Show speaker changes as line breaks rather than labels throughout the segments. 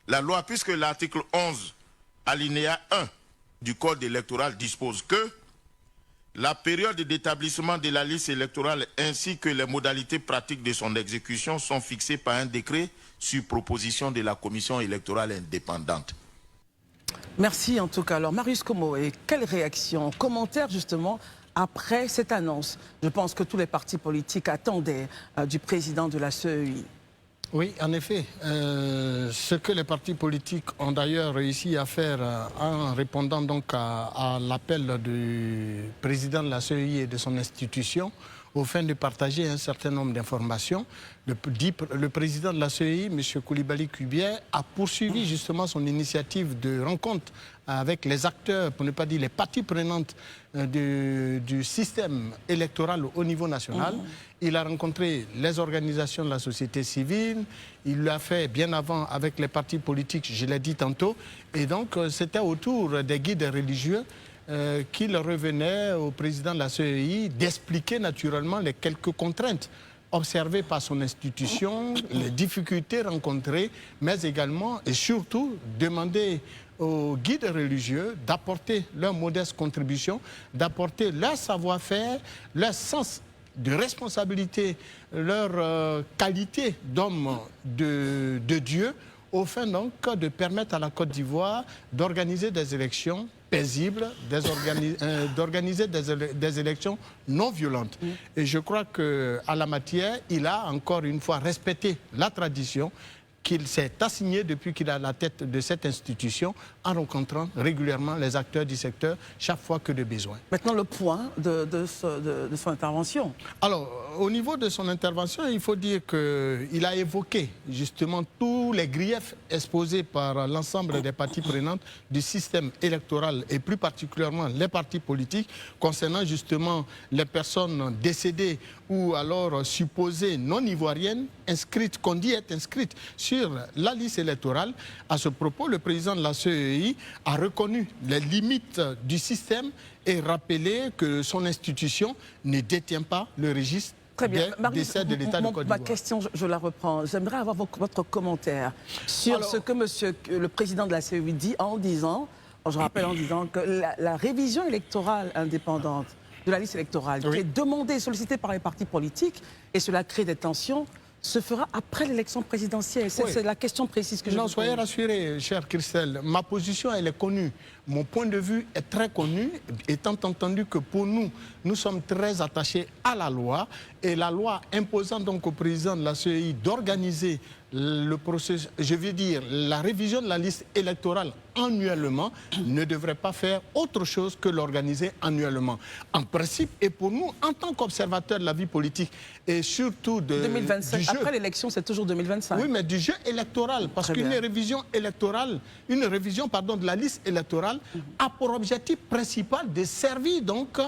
la loi, puisque l'article 11, alinéa 1 du Code électoral dispose que la période d'établissement de la liste électorale ainsi que les modalités pratiques de son exécution sont fixées par un décret sur proposition de la Commission électorale indépendante.
Merci en tout cas. Alors Marius Como, et quelle réaction, commentaire justement après cette annonce? Je pense que tous les partis politiques attendaient du président de la CEI.
Oui, en effet. Ce que les partis politiques ont d'ailleurs réussi à faire en répondant donc à l'appel du président de la CEI et de son institution, au fin de partager un certain nombre d'informations. Le président de la CEI, M. Koulibaly Kubier, a poursuivi justement son initiative de rencontre avec les acteurs, pour ne pas dire les parties prenantes du système électoral au niveau national. Il a rencontré les organisations de la société civile, il l'a fait bien avant avec les partis politiques, je l'ai dit tantôt, et donc c'était autour des guides religieux qu'il revenait au président de la CEI d'expliquer naturellement les quelques contraintes observées par son institution, les difficultés rencontrées, mais également et surtout demander aux guides religieux d'apporter leur modeste contribution, d'apporter leur savoir-faire, leur sens de responsabilité, leur qualité d'homme de Dieu, au fin donc de permettre à la Côte d'Ivoire d'organiser des élections paisibles, d'organiser des élections non violentes. Et je crois qu'à la matière, il a encore une fois respecté la tradition qu'il s'est assigné depuis qu'il est à la tête de cette institution en rencontrant régulièrement les acteurs du secteur chaque fois que de besoin.
Maintenant, le point de son intervention.
Alors, au niveau de son intervention, il faut dire qu'il a évoqué justement tous les griefs exposés par l'ensemble des parties prenantes du système électoral et plus particulièrement les partis politiques concernant justement les personnes décédées ou alors supposées non ivoiriennes inscrites, qu'on dit être inscrites sur la liste électorale. À ce propos, le président de la CEI a reconnu les limites du système et rappelé que son institution ne détient pas le registre des décès de l'État de Côte d'Ivoire.
Ma question, je la reprends. J'aimerais avoir votre commentaire sur ce que le président de la CEI dit en disant, je rappelle en disant que la révision électorale indépendante de la liste électorale qui est demandée, sollicitée par les partis politiques, et cela crée des tensions, se fera après l'élection présidentielle. C'est la question précise que je vous pose.
Soyez rassurés, chère Christelle. Ma position, elle est connue. Mon point de vue est très connu, étant entendu que pour nous, nous sommes très attachés à la loi. Et la loi imposant donc au président de la CEI d'organiser le processus, je veux dire, la révision de la liste électorale annuellement, ne devrait pas faire autre chose que l'organiser annuellement. En principe, et pour nous, en tant qu'observateurs de la vie politique, et surtout de
2025.
Du jeu,
après l'élection, c'est toujours 2025.
Oui, mais du jeu électoral, parce qu'une révision électorale, de la liste électorale a pour objectif principal de servir donc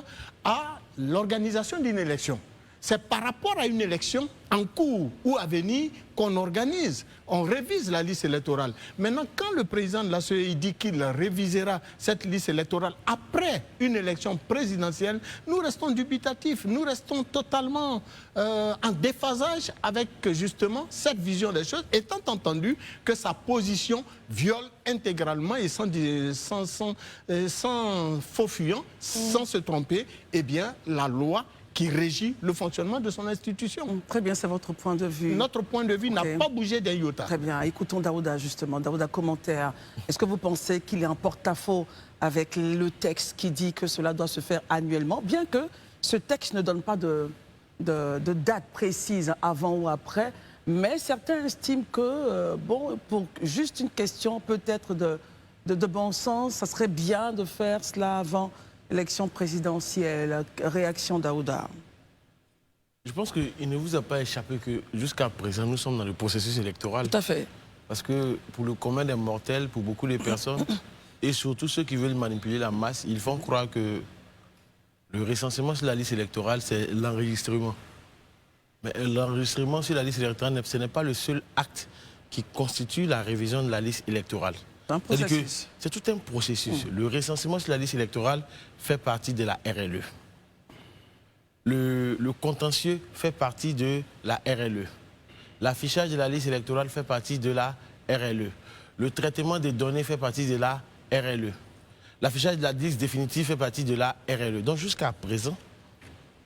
à l'organisation d'une élection. C'est par rapport à une élection en cours ou à venir qu'on organise, on révise la liste électorale. Maintenant, quand le président de la CEI dit qu'il révisera cette liste électorale après une élection présidentielle, nous restons dubitatifs, nous restons totalement en déphasage avec justement cette vision des choses, étant entendu que sa position viole intégralement et sans faux fuyant, sans se tromper, eh bien, la loi qui régit le fonctionnement de son institution.
Très bien, c'est votre point de vue.
Notre point de vue n'a pas bougé d'un iota.
Très bien, écoutons Daouda justement. Daouda, commentaire. Est-ce que vous pensez qu'il est en porte-à-faux avec le texte qui dit que cela doit se faire annuellement, bien que ce texte ne donne pas de date précise avant ou après, mais certains estiment que, bon, pour juste une question peut-être de bon sens, ça serait bien de faire cela avant l'élection présidentielle. Réaction Daouda.
Je pense qu'il ne vous a pas échappé que jusqu'à présent, nous sommes dans le processus électoral.
Tout à fait.
Parce que pour le commun des mortels, pour beaucoup de personnes, et surtout ceux qui veulent manipuler la masse, ils font croire que le recensement sur la liste électorale, c'est l'enregistrement. Mais l'enregistrement sur la liste électorale, ce n'est pas le seul acte qui constitue la révision de la liste électorale. C'est tout un processus. Le recensement sur la liste électorale fait partie de la RLE. Le contentieux fait partie de la RLE. L'affichage de la liste électorale fait partie de la RLE. Le traitement des données fait partie de la RLE. L'affichage de la liste définitive fait partie de la RLE. Donc jusqu'à présent,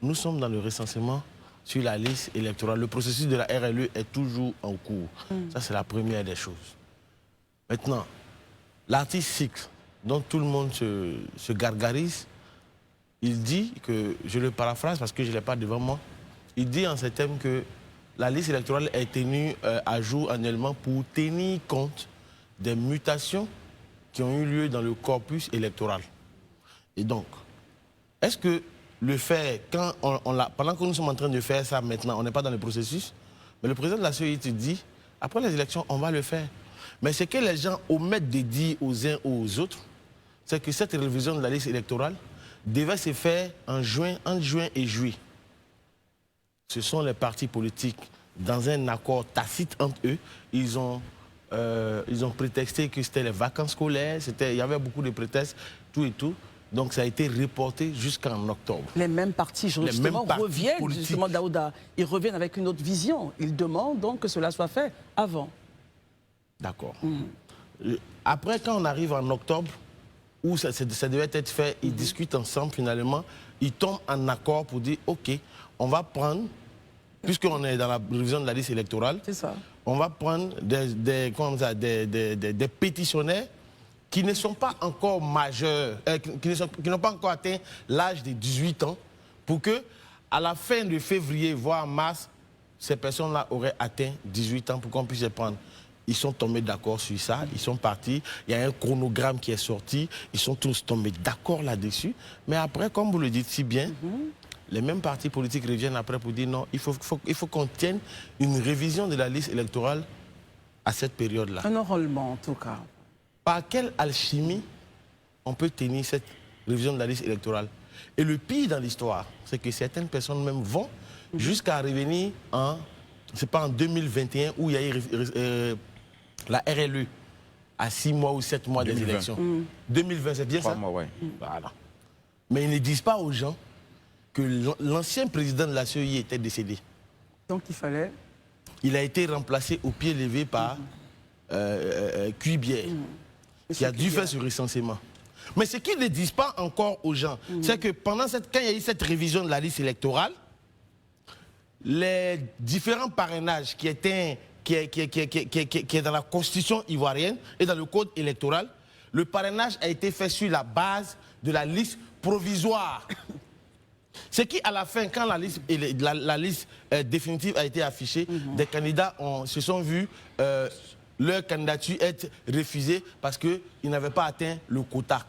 nous sommes dans le recensement sur la liste électorale. Le processus de la RLE est toujours en cours. Ça, c'est la première des choses. Maintenant, l'article 6, dont tout le monde se gargarise, il dit que, je le paraphrase parce que je ne l'ai pas devant moi, il dit en ces termes que la liste électorale est tenue à jour annuellement pour tenir compte des mutations qui ont eu lieu dans le corpus électoral. Et donc, est-ce que le fait, pendant que nous sommes en train de faire ça maintenant, on n'est pas dans le processus, mais le président de la CEI te dit, après les élections, on va le faire. Mais ce que les gens omettent de dire aux uns ou aux autres, c'est que cette révision de la liste électorale devait se faire entre juin et juillet. Ce sont les partis politiques, dans un accord tacite entre eux, ils ont prétexté que c'était les vacances scolaires, il y avait beaucoup de prétextes, tout et tout. Donc ça a été reporté jusqu'en octobre.
Les mêmes partis, justement, reviennent, justement, Daouda, ils reviennent avec une autre vision. Ils demandent donc que cela soit fait avant.
D'accord. Après, quand on arrive en octobre, où ça devait être fait, ils discutent ensemble finalement, ils tombent en accord pour dire, OK, on va prendre, puisqu'on est dans la révision de la liste électorale, on va prendre des pétitionnaires qui ne sont pas encore majeurs, qui n'ont pas encore atteint l'âge de 18 ans, pour que, à la fin de février, voire mars, ces personnes-là auraient atteint 18 ans pour qu'on puisse les prendre. Ils sont tombés d'accord sur ça, ils sont partis, il y a un chronogramme qui est sorti, ils sont tous tombés d'accord là-dessus. Mais après, comme vous le dites si bien, les mêmes partis politiques reviennent après pour dire non, il faut qu'on tienne une révision de la liste électorale à cette période-là.
Un enrôlement, en tout cas.
Par quelle alchimie on peut tenir cette révision de la liste électorale? Et le pire dans l'histoire, c'est que certaines personnes même vont jusqu'à revenir c'est pas en 2021 où il y a eu la RLE à 6 mois ou 7 mois 2020. Des élections. 2020, c'est bien
3
ça?
mois, ouais.
Voilà. Mais ils ne disent pas aux gens que l'ancien président de la CEI était décédé.
Donc il fallait...
Il a été remplacé au pied levé par Cuibière, qui a dû faire ce recensement. Mais ce qu'ils ne disent pas encore aux gens, c'est que quand il y a eu cette révision de la liste électorale, les différents parrainages qui est dans la constitution ivoirienne et dans le code électoral, le parrainage a été fait sur la base de la liste provisoire. C'est qu'à la fin, quand la liste définitive a été affichée, des candidats se sont vus leur candidature être refusée parce qu'ils n'avaient pas atteint le quota.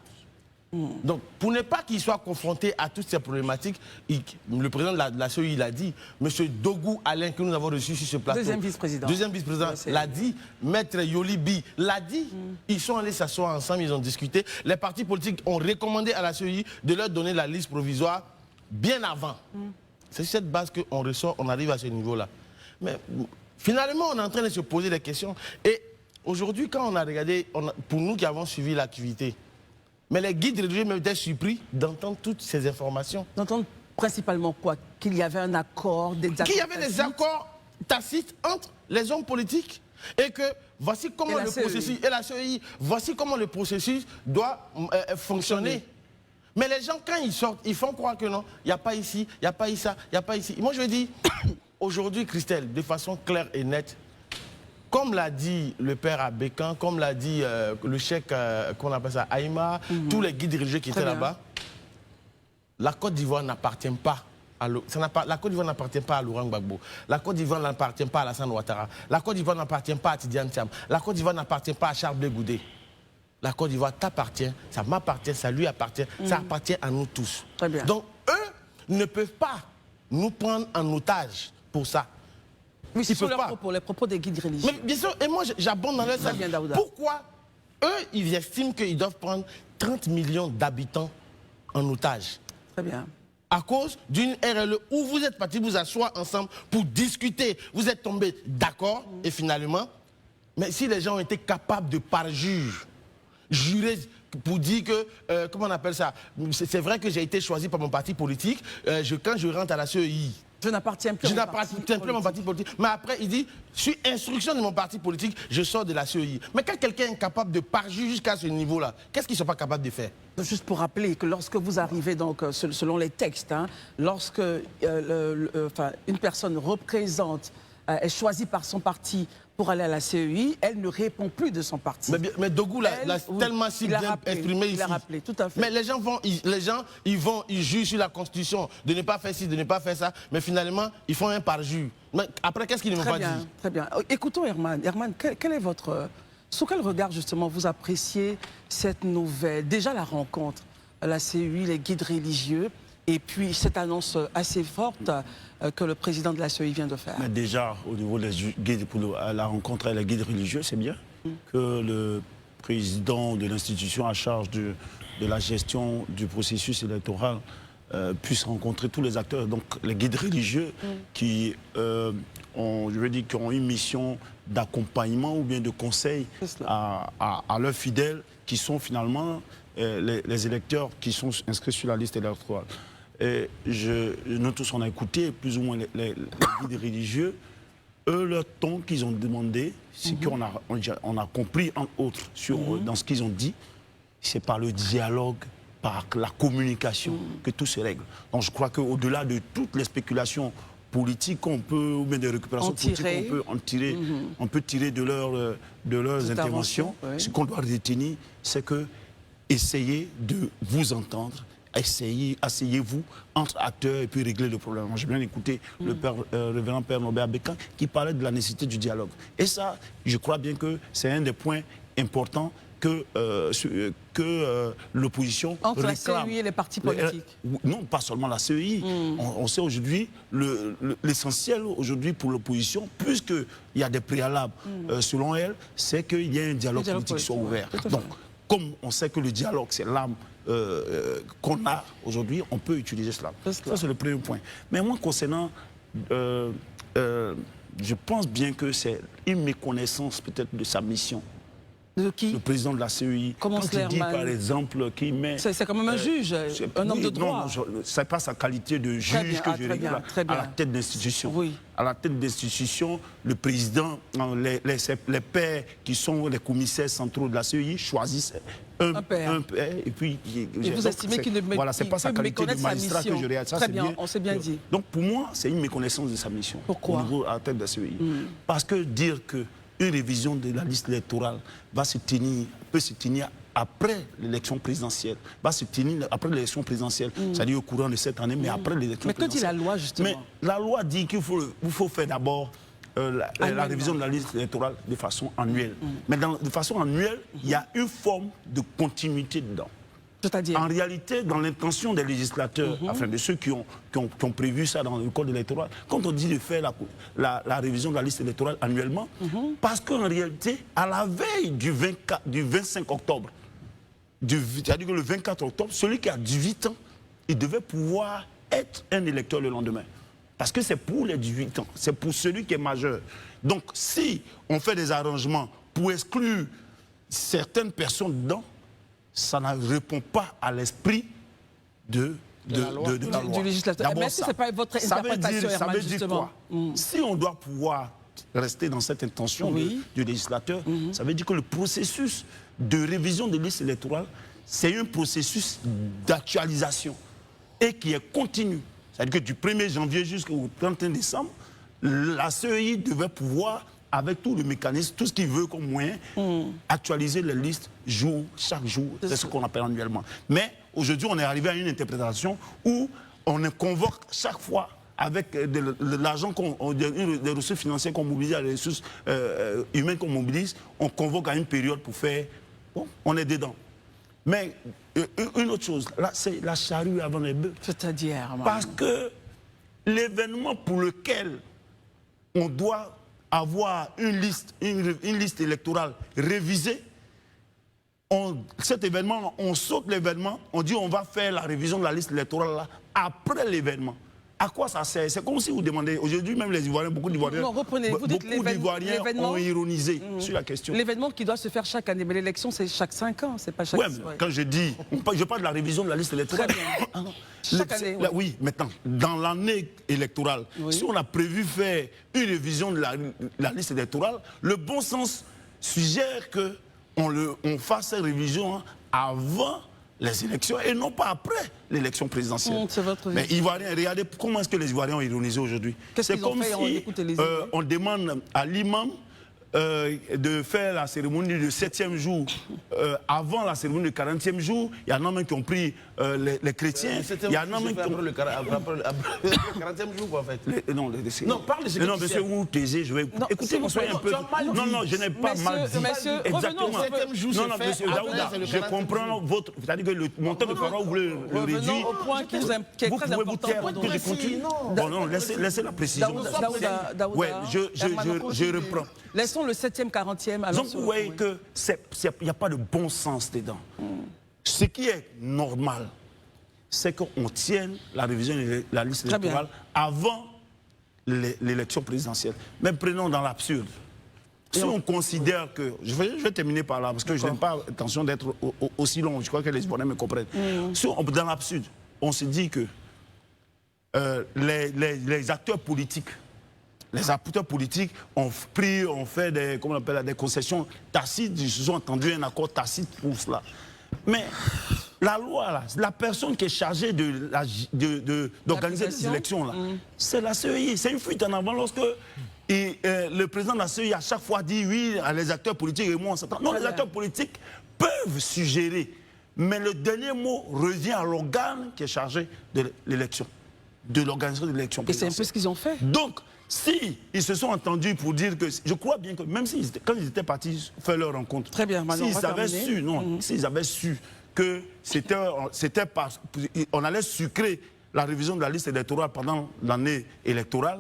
Donc, pour ne pas qu'ils soient confrontés à toutes ces problématiques, le président de la CEI l'a dit, M. Dogou Alain, que nous avons reçu sur ce plateau, deuxième vice-président, l'a dit, Maître Yolibi l'a dit, ils sont allés s'asseoir ensemble, ils ont discuté. Les partis politiques ont recommandé à la CEI de leur donner la liste provisoire bien avant. C'est sur cette base qu'on ressort, on arrive à ce niveau-là. Mais finalement, on est en train de se poser des questions. Et aujourd'hui, quand on a regardé, pour nous qui avons suivi l'activité, mais les guides religieux même étaient surpris d'entendre toutes ces informations.
D'entendre principalement quoi? Qu'il y avait un accord, des accords.
Qu'il y avait des accords tacites entre les hommes politiques et que voici comment le processus, et la CEI, voici comment le processus doit fonctionner. Mais les gens, quand ils sortent, ils font croire que non, il n'y a pas ici, il n'y a pas ici, il n'y a pas ici. Moi, je dis, aujourd'hui, Christelle, de façon claire et nette, comme l'a dit le père Abékan, comme l'a dit le cheikh, qu'on appelle ça, Aïma, tous les guides religieux qui étaient là-bas, la Côte d'Ivoire n'appartient pas à la Côte d'Ivoire n'appartient pas à Laurent Gbagbo. La Côte d'Ivoire n'appartient pas à Alassane Ouattara. La Côte d'Ivoire n'appartient pas à Tidiane Thiam. La Côte d'Ivoire n'appartient pas à Charles Blé Goudé. La Côte d'Ivoire t'appartient, ça m'appartient, ça lui appartient, ça appartient à nous tous.
Très bien.
Donc eux ne peuvent pas nous prendre en otage pour ça.
Oui, c'est les propos des guides religieux.
Mais bien sûr, et moi j'abonde dans leur sens. Pourquoi eux, ils estiment qu'ils doivent prendre 30 millions d'habitants en otage?
Très bien.
À cause d'une RLE où vous êtes partis vous asseoir ensemble pour discuter, vous êtes tombés d'accord et finalement, mais si les gens ont été capables de parjure, jurer pour dire que, comment on appelle ça, c'est vrai que j'ai été choisi par mon parti politique, quand je rentre à la CEI,
Je n'appartiens plus
à mon parti politique. Mais après, il dit, sur instruction de mon parti politique, je sors de la CEI. Mais quand quelqu'un est incapable de parjure jusqu'à ce niveau-là, qu'est-ce qu'ils ne sont pas capables de faire?
Juste pour rappeler que lorsque vous arrivez, donc, selon les textes, hein, lorsque une personne représente, est choisie par son parti pour aller à la CEI, elle ne répond plus de son parti.
Mais Dogou l'a tellement si bien exprimé ici.
Il l'a rappelé, tout à fait.
Mais les gens ils jugent sur la Constitution de ne pas faire ci, de ne pas faire ça, mais finalement, ils font un parjure. Mais après, qu'est-ce qu'ils ne m'ont pas dit?
Très bien. Écoutons Herman. Herman, quel est votre... Sous quel regard, justement, vous appréciez cette nouvelle? Déjà, la rencontre, la CEI, les guides religieux, et puis cette annonce assez forte que le président de la CEI vient de faire.
Mais déjà, au niveau des guides, pour la rencontre avec les guides religieux, c'est bien que le président de l'institution à charge de la gestion du processus électoral puisse rencontrer tous les acteurs, donc les guides religieux qui ont une mission d'accompagnement ou bien de conseil à leurs fidèles qui sont finalement les électeurs qui sont inscrits sur la liste électorale. Et nous tous, on a écouté plus ou moins les guides religieux. Eux, leur ton qu'ils ont demandé, c'est qu'on a compris, entre autres, dans ce qu'ils ont dit, c'est par le dialogue, par la communication que tout se règle. Donc je crois qu'au-delà de toutes les spéculations politiques ou bien des récupérations politiques on peut tirer de leurs interventions, ce qu'on doit retenir, c'est que essayez de vous entendre, asseyez-vous entre acteurs et puis régler le problème. J'ai bien écouté le révérend Père Norbert Bécan qui parlait de la nécessité du dialogue. Et ça, je crois bien que c'est un des points importants que l'opposition réclame.
Entre la CEI et les partis politiques.
Non, pas seulement la CEI. On sait aujourd'hui, l'essentiel aujourd'hui pour l'opposition, puisqu'il y a des préalables, selon elle, c'est qu'il y ait un dialogue politique qui soit ouvert. Donc, comme on sait que le dialogue, c'est l'arme qu'on a aujourd'hui, on peut utiliser cela. Ça, c'est le premier point. Mais moi, concernant... je pense bien que c'est une méconnaissance peut-être de sa mission.
De qui?
Le président de la CEI.
Comment
quand il dit, par exemple, qu'il met...
C'est quand même un juge, un homme de droit.
Non, ce n'est pas sa qualité de juge que je règle à la tête d'institution. Oui. À la tête d'institution, le président, les pairs qui sont les commissaires centraux de la CEI choisissent un père. Et puis...
Et vous estimez qu'il ne méconnaît
Voilà, ce n'est pas sa qualité de magistrat que je réalise.
Très bien, on s'est bien dit.
Donc pour moi, c'est une méconnaissance de sa mission.
Pourquoi?
Au niveau à la tête de la CEI. Parce que dire que une révision de la liste électorale peut se tenir après l'élection présidentielle, c'est-à-dire au courant de cette année, mais après l'élection présidentielle.
Mais que dit la loi, justement?
Mais la loi dit qu'il faut faire d'abord la révision de la liste électorale de façon annuelle. Mais de façon annuelle, il y a une forme de continuité dedans.
C'est-à-dire?
En réalité, dans l'intention des législateurs, enfin de ceux qui ont prévu ça dans le code électoral, quand on dit de faire la révision de la liste électorale annuellement, parce qu'en réalité, à la veille du 25 octobre, c'est-à-dire que le 24 octobre, celui qui a 18 ans, il devait pouvoir être un électeur le lendemain. Parce que c'est pour les 18 ans, c'est pour celui qui est majeur. Donc si on fait des arrangements pour exclure certaines personnes dedans, ça ne répond pas à l'esprit de la loi.
Du législateur. Mais ce n'est pas votre interprétation,
ça veut dire quoi? Si on doit pouvoir rester dans cette intention du législateur, ça veut dire que le processus de révision de liste électorale, c'est un processus d'actualisation et qui est continu. C'est-à-dire que du 1er janvier jusqu'au 31 décembre, la CEI devait pouvoir, avec tout le mécanisme, tout ce qu'il veut comme moyen, actualiser les listes chaque jour. C'est ce qu'on appelle annuellement. Mais aujourd'hui, on est arrivé à une interprétation où on convoque chaque fois avec de l'argent, des ressources financières qu'on mobilise, des ressources humaines qu'on mobilise, on convoque à une période pour faire... Bon, on est dedans. Mais une autre chose, là, c'est la charrue avant les bœufs.
C'est-à-dire...
Parce que l'événement pour lequel on doit avoir une liste électorale révisée, cet événement, on saute l'événement, on dit on va faire la révision de la liste électorale là, après l'événement. À quoi ça sert? C'est comme si vous demandez, aujourd'hui même les Ivoiriens, beaucoup d'Ivoiriens,
Non, reprenez, vous dites
beaucoup d'Ivoiriens ont ironisé sur la question.
L'événement qui doit se faire chaque année, mais l'élection c'est chaque 5 ans, c'est pas chaque...
Ouais, quand je dis, je parle de la révision de la liste électorale.
Très bien. Chaque année, ouais.
Oui, maintenant, dans l'année électorale, si on a prévu faire une révision de la liste électorale, le bon sens suggère qu'on fasse cette révision avant les élections et non pas après l'élection présidentielle.
C'est votre vie.
Mais Ivoiriens, regardez comment est-ce que les Ivoiriens ont ironisé aujourd'hui.
Qu'est-ce qu'ils ont
comme
fait?
si on demande à l'imam de faire la cérémonie du 7e jour avant la cérémonie du 40e jour. Il y en a même qui ont pris les chrétiens. Il y en a même qui ont...
le 40e jour, quoi, en fait.
Non, parle de ce que
non, monsieur,
vous taisez, je vais... Écoutez, on soit un peu... Non, je n'ai pas mal dit.
Messieurs,
exactement.
revenons,
Non, monsieur Daouda, je comprends votre... C'est-à-dire que le montant de parole, vous voulez le réduire.
Revenons au point qui est
vous
très
pouvez vous
important
taire
pour
que
nous.
je continue. Bon, non, laissez la précision.
Daouda,
Ouais, je reprends.
Laissons le 7e, 40e.
Donc vous voyez qu'il n'y a pas de bon sens dedans. Ce qui est normal, c'est qu'on tienne la révision de la liste électorale avant l'élection présidentielle. Mais prenons dans l'absurde. Si on considère que... Je vais terminer par là, parce que je n'ai pas l'intention d'être aussi long. Je crois que les Ivoiriens me comprennent. Si dans l'absurde, on se dit que les acteurs politiques, ont fait des concessions tacites, ils se sont entendus un accord tacite pour cela. Mais la loi, là, la personne qui est chargée d'organiser les élections, c'est la CEI. C'est une fuite en avant lorsque le président de la CEI à chaque fois dit oui, les acteurs politiques et moi on s'entend. Non, les acteurs politiques peuvent suggérer, mais le dernier mot revient à l'organe qui est chargé de l'élection, de l'organisation de l'élection présidentielle.
Et c'est un peu ce qu'ils ont fait.
Donc, si ils se sont entendus pour dire que... Je crois bien que même quand ils étaient partis faire leur rencontre...
Très bien,
s'ils avaient su, s'ils avaient su que on allait sucrer la révision de la liste électorale pendant l'année électorale,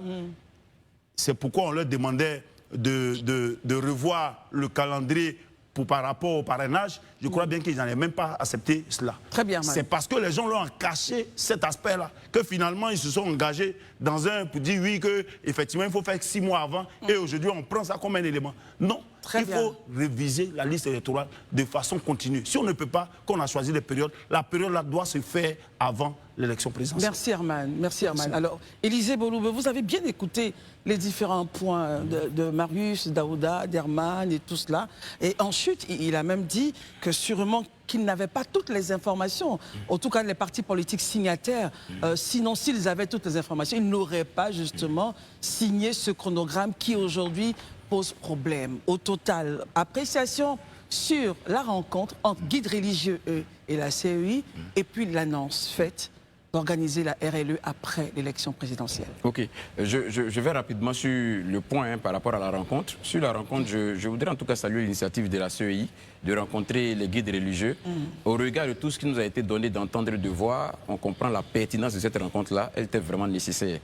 c'est pourquoi on leur demandait de revoir le calendrier par rapport au parrainage. Je crois bien qu'ils n'allaient même pas accepter cela.
Très bien,
c'est parce que les gens leur ont caché cet aspect-là que finalement ils se sont engagés dans pour dire oui, qu'effectivement il faut faire 6 mois avant et aujourd'hui on prend ça comme un élément. Non, il faut réviser la liste électorale de façon continue. Si on ne peut pas, qu'on a choisi des périodes, la période-là doit se faire avant l'élection présidentielle.
Merci Herman. Merci Herman. Alors, Élisée Boloube, vous avez bien écouté les différents points de Marius, Daouda, d'Herman et tout cela. Et ensuite, il a même dit que sûrement qu'ils n'avaient pas toutes les informations. En tout cas, les partis politiques signataires. Sinon, s'ils avaient toutes les informations, ils n'auraient pas justement signé ce chronogramme qui aujourd'hui pose problème. Au total, appréciation sur la rencontre entre guides religieux et la CEI et puis l'annonce faite d'organiser la RLE après l'élection présidentielle.
Ok, je vais rapidement sur le point par rapport à la rencontre. Sur la rencontre, je voudrais en tout cas saluer l'initiative de la CEI de rencontrer les guides religieux. Au regard de tout ce qui nous a été donné d'entendre et de voir, on comprend la pertinence de cette rencontre-là. Elle était vraiment nécessaire.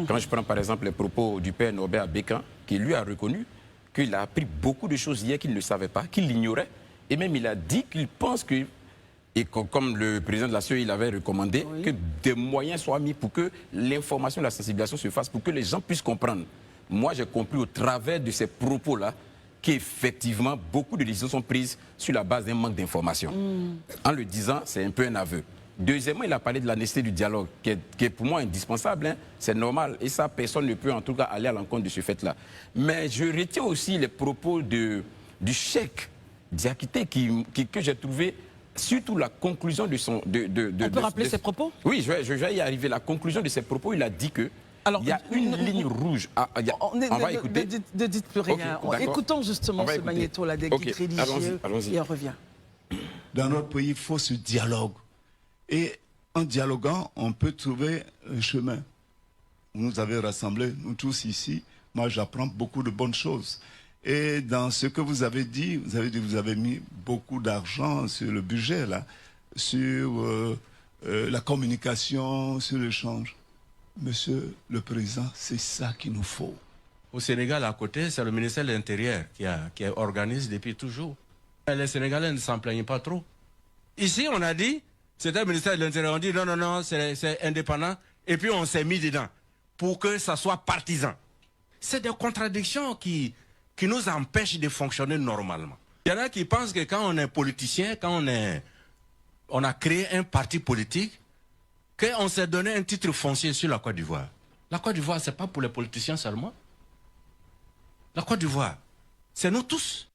Quand je prends par exemple les propos du père Norbert Bécan, qui lui a reconnu qu'il a appris beaucoup de choses hier qu'il ne savait pas, qu'il ignorait. Et même il a dit qu'il pense que, et comme le président de la CEI l'avait recommandé, que des moyens soient mis pour que l'information et la sensibilisation se fassent, pour que les gens puissent comprendre. Moi, j'ai compris au travers de ces propos-là qu'effectivement, beaucoup de décisions sont prises sur la base d'un manque d'information. En le disant, c'est un peu un aveu. Deuxièmement, il a parlé de la nécessité du dialogue, qui est pour moi indispensable, hein. C'est normal. Et ça, personne ne peut en tout cas aller à l'encontre de ce fait-là. Mais je retiens aussi les propos du cheikh Diakité que j'ai trouvé, surtout la conclusion de son...
On peut rappeler ses propos?
Oui, je vais y arriver. La conclusion de ses propos, il a dit que il y a une ligne rouge. On va écouter.
Ne dites plus rien. Écoutons justement ce magnéto-là des guides religieux et on revient.
Dans notre pays, il faut ce dialogue. Et en dialoguant, on peut trouver un chemin. Vous nous avez rassemblés, nous tous ici. Moi, j'apprends beaucoup de bonnes choses. Et dans ce que vous avez dit, vous avez mis beaucoup d'argent sur le budget, là, sur la communication, sur l'échange. Monsieur le Président, c'est ça qu'il nous faut.
Au Sénégal, à côté, c'est le ministère de l'Intérieur qui organise depuis toujours. Et les Sénégalais ne s'en plaignent pas trop. Ici, on a dit, c'était le ministère de l'Intérieur, on dit non, c'est indépendant. et puis on s'est mis dedans pour que ça soit partisan. C'est des contradictions qui nous empêchent de fonctionner normalement. Il y en a qui pensent que quand on est politicien, quand on a créé un parti politique, qu'on s'est donné un titre foncier sur la Côte d'Ivoire. La Côte d'Ivoire, ce n'est pas pour les politiciens seulement. La Côte d'Ivoire, c'est nous tous.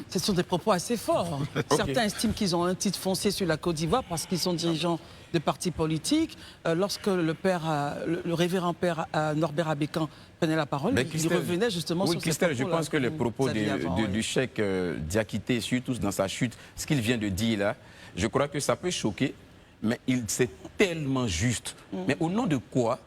Ce sont des propos assez forts.
Okay.
Certains estiment qu'ils ont un titre foncier sur la Côte d'Ivoire parce qu'ils sont dirigeants de partis politiques. Lorsque le révérend père Norbert Abékan prenait la parole, il revenait justement sur
Christelle, je pense que les propos du cheikh Diakité, surtout dans sa chute, ce qu'il vient de dire là, je crois que ça peut choquer, mais c'est tellement juste. Mais au nom de quoi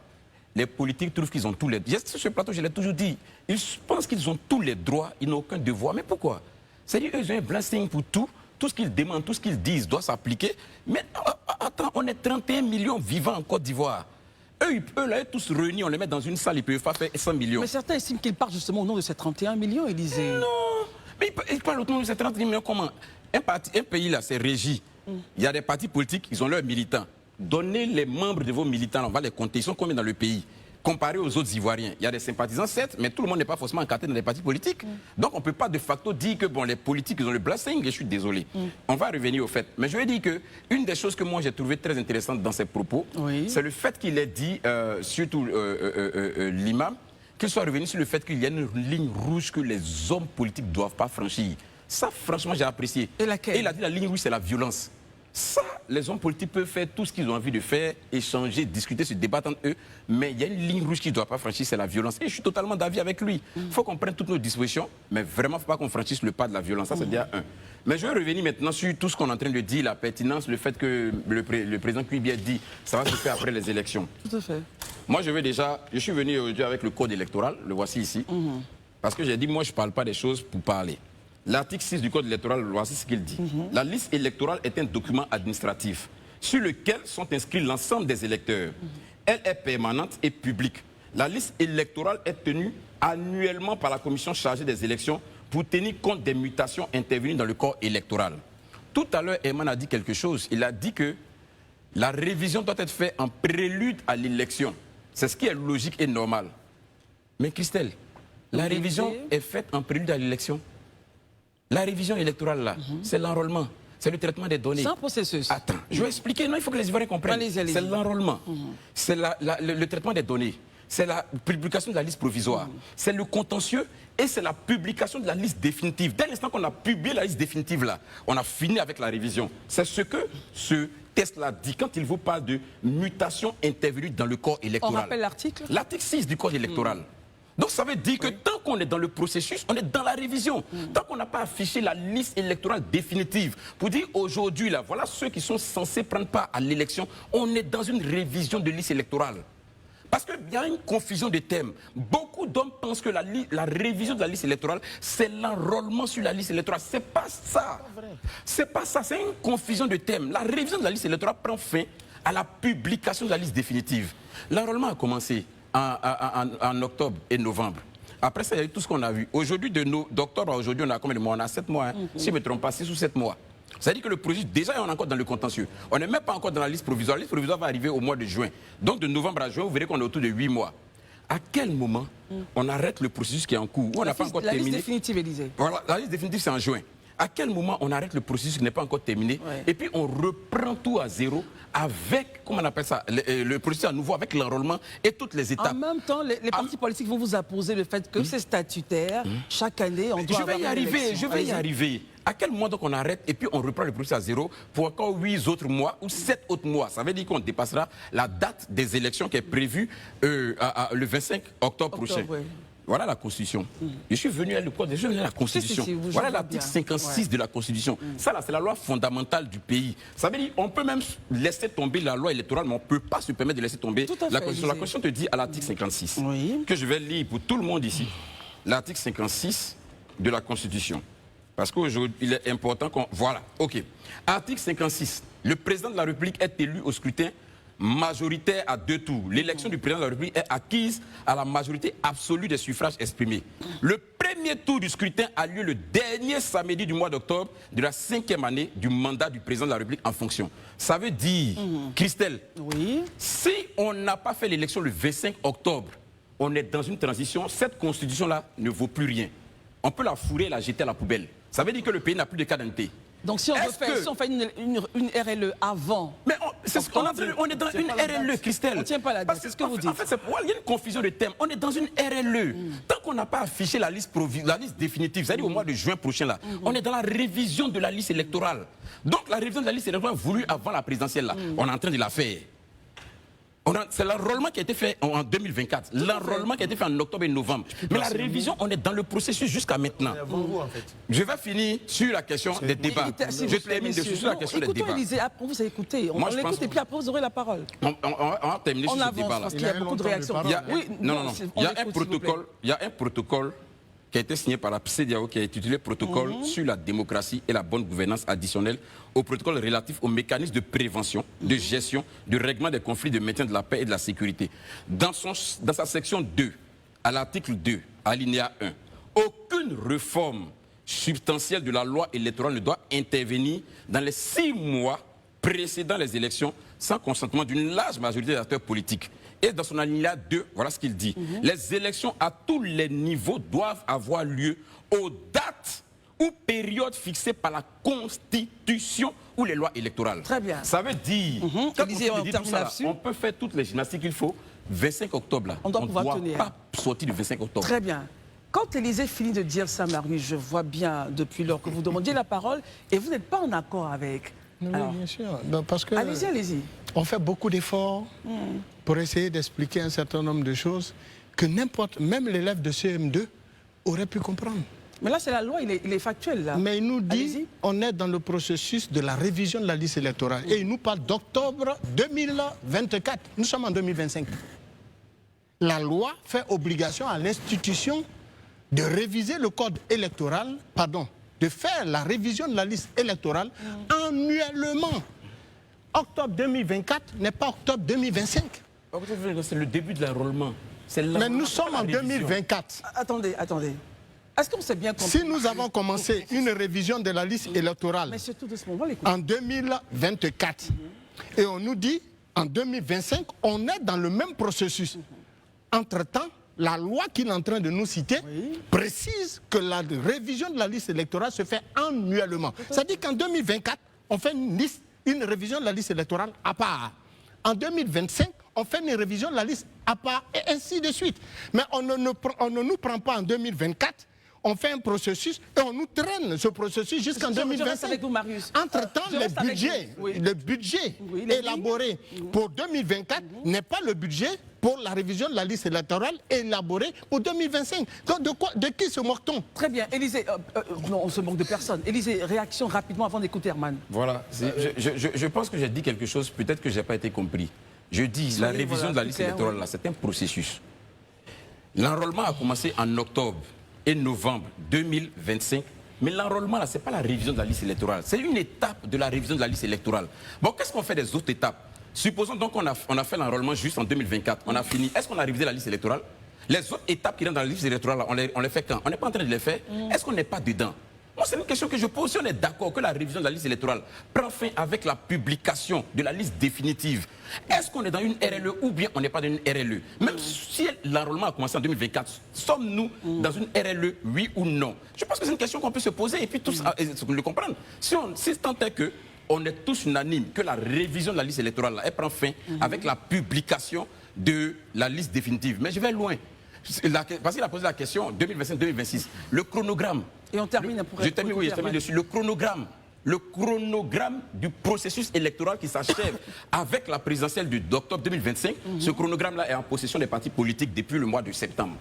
les politiques trouvent qu'ils ont tous les droits? Sur ce plateau, je l'ai toujours dit, ils pensent qu'ils ont tous les droits, ils n'ont aucun devoir. Mais pourquoi? C'est-à-dire qu'ils ont un blasting pour tout ce qu'ils demandent, tout ce qu'ils disent doit s'appliquer. Mais attends, on est 31 millions vivants en Côte d'Ivoire. Eux, là, tous réunis, on les met dans une salle, ils peuvent pas faire 100 millions.
Mais certains estiment qu'ils partent justement au nom de ces 31 millions, Élisée.
Non, mais ils parlent au nom de ces 31 millions comment? Un pays là, c'est régi. Il y a des partis politiques, ils ont leurs militants. Donnez les membres de vos militants, on va les compter. Ils sont combien dans le pays? Comparé aux autres Ivoiriens, il y a des sympathisants, certes, mais tout le monde n'est pas forcément encarté dans les partis politiques. Donc on ne peut pas de facto dire que bon, les politiques, ils ont le blasting, et je suis désolé. On va revenir au fait. Mais je vais dire qu'une des choses que moi j'ai trouvé très intéressante dans ses propos, c'est le fait qu'il ait dit, surtout l'imam, qu'il soit revenu sur le fait qu'il y a une ligne rouge que les hommes politiques ne doivent pas franchir. Ça, franchement, j'ai apprécié.
Et laquelle?
Et il a dit la ligne rouge, c'est la violence. Ça, les hommes politiques peuvent faire tout ce qu'ils ont envie de faire, échanger, discuter, se débattre entre eux, mais il y a une ligne rouge qu'ils ne doivent pas franchir, c'est la violence. Et je suis totalement d'avis avec lui. Il faut qu'on prenne toutes nos dispositions, mais vraiment, il ne faut pas qu'on franchisse le pas de la violence. Ça, c'est déjà un. Mais je vais revenir maintenant sur tout ce qu'on est en train de dire, la pertinence, le fait que le président Kuibi a dit ça va se faire après les élections.
Tout à fait.
Moi, je suis venu aujourd'hui avec le code électoral, le voici ici, parce que j'ai dit, moi, je ne parle pas des choses pour parler. L'article 6 du Code électoral, voici ce qu'il dit. La liste électorale est un document administratif sur lequel sont inscrits l'ensemble des électeurs. Elle est permanente et publique. La liste électorale est tenue annuellement par la commission chargée des élections pour tenir compte des mutations intervenues dans le corps électoral. Tout à l'heure, Herman a dit quelque chose. Il a dit que la révision doit être faite en prélude à l'élection. C'est ce qui est logique et normal. Mais Christelle, la révision est faite en prélude à l'élection. La révision électorale, là, c'est l'enrôlement, c'est le traitement des données.
C'est un processus.
Attends, je vais expliquer. Non, il faut que les Ivoiriens comprennent.
Allez-y.
C'est l'enrôlement, c'est le traitement des données, c'est la publication de la liste provisoire, c'est le contentieux et c'est la publication de la liste définitive. Dès l'instant qu'on a publié la liste définitive, là, on a fini avec la révision. C'est ce que ce test-là dit quand il vous parle de mutation intervenue dans le corps électoral.
On rappelle l'article?
L'article 6 du Code électoral. Donc ça veut dire que tant qu'on est dans le processus, on est dans la révision. Tant qu'on n'a pas affiché la liste électorale définitive, pour dire aujourd'hui, là, voilà ceux qui sont censés prendre part à l'élection, on est dans une révision de liste électorale. Parce qu'il y a une confusion de thèmes. Beaucoup d'hommes pensent que la révision de la liste électorale, c'est l'enrôlement sur la liste électorale. C'est pas ça. C'est pas ça, c'est une confusion de thèmes. La révision de la liste électorale prend fin à la publication de la liste définitive. L'enrôlement a commencé en octobre et novembre. Après ça, il y a eu tout ce qu'on a vu. Aujourd'hui, d'octobre à aujourd'hui, on a combien de mois? On a 7 mois, si je ne me trompe pas, 6 ou 7 mois. C'est-à-dire que le processus, déjà, on est encore dans le contentieux. On n'est même pas encore dans la liste provisoire. La liste provisoire va arriver au mois de juin. Donc, de novembre à juin, vous verrez qu'on est autour de 8 mois. À quel moment on arrête le processus qui est en cours? On n'a pas encore terminé.
La liste définitive, Élisée.
Voilà, la liste définitive, c'est en juin. À quel moment on arrête le processus qui n'est pas encore terminé et puis on reprend tout à zéro avec, comment on appelle ça, le processus à nouveau avec l'enrôlement et toutes les étapes.
En même temps, les partis politiques vont vous apposer le fait que c'est statutaire. Chaque année, on doit avoir une élection.
Je vais y arriver. À quel moment donc on arrête et puis on reprend le processus à zéro pour encore 8 autres mois ou 7 autres mois? Ça veut dire qu'on dépassera la date des élections qui est prévue le 25 octobre prochain. Voilà la Constitution. Je suis venu à la Constitution. Voilà l'article 56 de la Constitution. Ça, là, c'est la loi fondamentale du pays. Ça veut dire qu'on peut même laisser tomber la loi électorale, mais on ne peut pas se permettre de laisser tomber la Constitution. La Constitution te dit à l'article 56, que je vais lire pour tout le monde ici, l'article 56 de la Constitution. Parce qu'aujourd'hui, il est important qu'on... Voilà, OK. Article 56. Le président de la République est élu au scrutin majoritaire à 2 tours. L'élection du président de la République est acquise à la majorité absolue des suffrages exprimés. Le premier tour du scrutin a lieu le dernier samedi du mois d'octobre de la 5e année du mandat du président de la République en fonction. Ça veut dire, Christelle,
Oui.
si on n'a pas fait l'élection le 25 octobre, on est dans une transition, cette constitution-là ne vaut plus rien. On peut la fourrer et la jeter à la poubelle. Ça veut dire que le pays n'a plus de cadre d'identité.
Donc si on, si on fait une RLE avant...
Mais on est dans une RLE, Christelle.
On ne tient pas la date, c'est ce que vous dites.
En fait, il y a une confusion de thèmes. On est dans une RLE. Tant qu'on n'a pas affiché la liste définitive, c'est-à-dire au mois de juin prochain, là, on est dans la révision de la liste électorale. Donc la révision de la liste électorale voulue avant la présidentielle, là, on est en train de la faire. C'est l'enrôlement qui a été fait en 2024, l'enrôlement qui a été fait en octobre et novembre. Mais la révision, on est dans le processus jusqu'à maintenant. Je vais finir sur la question des débats. Je termine sur la question des débats.
Écoutez, Élisée, on vous a écouté. On l'écoute et puis après vous aurez la parole.
On va terminer sur ce débat-là.
Parce qu'il y a beaucoup de réactions.
Non. Il y a un protocole qui a été signé par la CEDEAO, qui a été intitulé Protocole sur la démocratie et la bonne gouvernance additionnelle au protocole relatif aux mécanismes de prévention, de gestion, de règlement des conflits, de maintien de la paix et de la sécurité. Dans sa section 2, à l'article 2, alinéa 1, aucune réforme substantielle de la loi électorale ne doit intervenir dans les 6 mois précédant les élections sans consentement d'une large majorité d'acteurs politiques. Et dans son alinéa 2, voilà ce qu'il dit. Les élections à tous les niveaux doivent avoir lieu aux dates ou périodes fixées par la Constitution ou les lois électorales.
Très bien.
Ça veut dire, quand on dit tout ça, là, on peut faire toutes les gymnastiques qu'il faut. 25 octobre, là,
on ne doit
pas sortir du 25 octobre.
Très bien. Quand Élisée finit de dire ça, Marie, je vois bien depuis lors que vous demandiez la parole et vous n'êtes pas en accord avec.
Oui,
Alors,
bien sûr. Ben, parce que
allez-y, allez-y.
On fait beaucoup d'efforts pour essayer d'expliquer un certain nombre de choses que n'importe, même l'élève de CM2 aurait pu comprendre.
Mais là, c'est la loi, il est factuel, là.
Mais il nous dit, on est dans le processus de la révision de la liste électorale. Et il nous parle d'octobre 2024. Nous sommes en 2025. La loi fait obligation à l'institution de réviser le code électoral, de faire la révision de la liste électorale annuellement. Octobre 2024 n'est pas octobre 2025.
C'est le début de l'enrôlement.
Mais nous sommes en 2024.
Attendez. Est-ce qu'on s'est bien compris?
Si nous avons commencé une révision de la liste électorale en 2024 et on nous dit en 2025, on est dans le même processus. Entre-temps, la loi qu'il est en train de nous citer précise que la révision de la liste électorale se fait annuellement. C'est-à-dire qu'en 2024, on fait une révision de la liste électorale à part. En 2025, on fait une révision de la liste à part et ainsi de suite. Mais on ne nous prend pas en 2024, on fait un processus et on nous traîne ce processus jusqu'en 2025. Entre-temps, le budget élaboré pour 2024 n'est pas le budget pour la révision de la liste électorale élaborée pour 2025. Donc de qui se moque-t-on?
Très bien. Élisée, non, on se moque de personne. Élisée, réaction rapidement avant d'écouter Herman.
Voilà. Je pense que j'ai dit quelque chose, peut-être que je n'ai pas été compris. Je dis, la révision de la liste électorale, là, c'est un processus. L'enrôlement a commencé en octobre et novembre 2025. Mais l'enrôlement, là, ce n'est pas la révision de la liste électorale. C'est une étape de la révision de la liste électorale. Bon, qu'est-ce qu'on fait des autres étapes? Supposons donc qu'on a fait l'enrôlement juste en 2024. On a fini. Est-ce qu'on a révisé la liste électorale? Les autres étapes qui rentrent dans la liste électorale, on les fait quand? On n'est pas en train de les faire. Est-ce qu'on n'est pas dedans? Moi, c'est une question que je pose. Si on est d'accord que la révision de la liste électorale prend fin avec la publication de la liste définitive, est-ce qu'on est dans une RLE ou bien on n'est pas dans une RLE? Même si l'enrôlement a commencé en 2024, sommes-nous dans une RLE, oui ou non? Je pense que c'est une question qu'on peut se poser et puis tous le comprendre. Si tant est que on est tous unanimes que la révision de la liste électorale, là, elle prend fin avec la publication de la liste définitive. Mais je vais loin. Parce qu'il a posé la question 2025-2026. Le chronogramme. Et on termine pour je termine dessus. Le chronogramme du processus électoral qui s'achève avec la présidentielle d'octobre 2025. Ce chronogramme-là est en possession des partis politiques depuis le mois de septembre.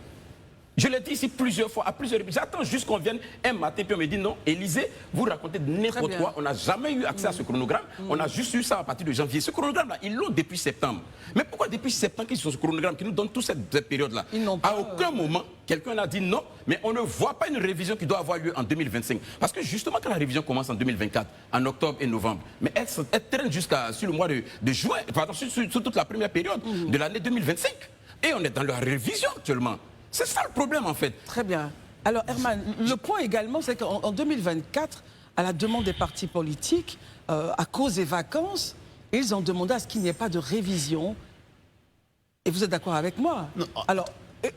Je l'ai dit ici plusieurs fois, à plusieurs reprises. J'attends juste qu'on vienne un matin puis on me dit non, Élisée, vous racontez n'importe quoi. On n'a jamais eu accès à ce chronogramme. On a juste eu ça à partir de janvier. Ce chronogramme-là, ils l'ont depuis septembre. Mais pourquoi depuis septembre qu'ils ont ce chronogramme qui nous donne toute cette période-là? À aucun moment, quelqu'un n'a dit non, mais on ne voit pas une révision qui doit avoir lieu en 2025. Parce que justement, quand la révision commence en 2024, en octobre et novembre, mais elle traîne sur le mois de juin, pardon, sur toute la première période de l'année 2025. Et on est dans la révision actuellement. C'est ça le problème en fait.
Très bien. Alors, Herman, le point également, c'est qu'en 2024, à la demande des partis politiques, à cause des vacances, ils ont demandé à ce qu'il n'y ait pas de révision. Et vous êtes d'accord avec moi?
Non.
Alors,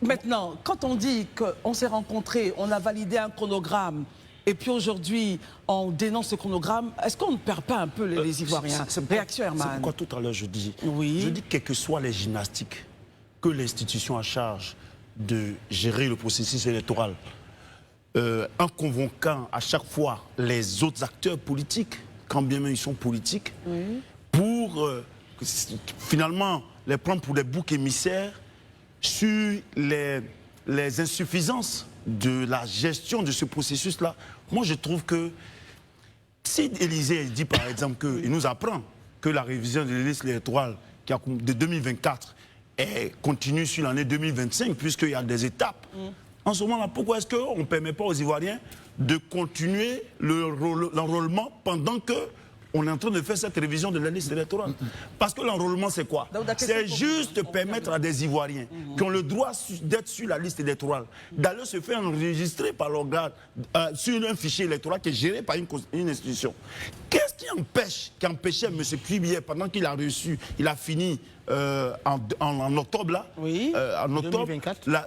maintenant, quand on dit qu'on s'est rencontrés, on a validé un chronogramme, et puis aujourd'hui, on dénonce ce chronogramme, est-ce qu'on ne perd pas un peu les Ivoiriens? Réaction, Herman.
C'est pourquoi tout à l'heure je dis,
Oui.
je dis quelles que soient les gymnastiques que l'institution a charge de gérer le processus électoral, en convoquant à chaque fois les autres acteurs politiques, quand bien même ils sont politiques, pour finalement les prendre pour des boucs émissaires sur les insuffisances de la gestion de ce processus-là. Moi, je trouve que si Élysée dit par exemple qu'il nous apprend que la révision de la liste électorale de 2024 continue sur l'année 2025, puisqu'il y a des étapes, en ce moment-là, pourquoi est-ce qu'on ne permet pas aux Ivoiriens de continuer l'enrôlement pendant qu'on est en train de faire cette révision de la liste électorale? Parce que l'enrôlement, c'est quoi? C'est juste permettre à des Ivoiriens qui ont le droit d'être sur la liste électorale, d'aller se faire enregistrer par l'organe sur un fichier électoral qui est géré par une institution. Qu'est-ce qui empêchait M. Cubier, pendant qu'il a reçu, il a fini en octobre, là, en octobre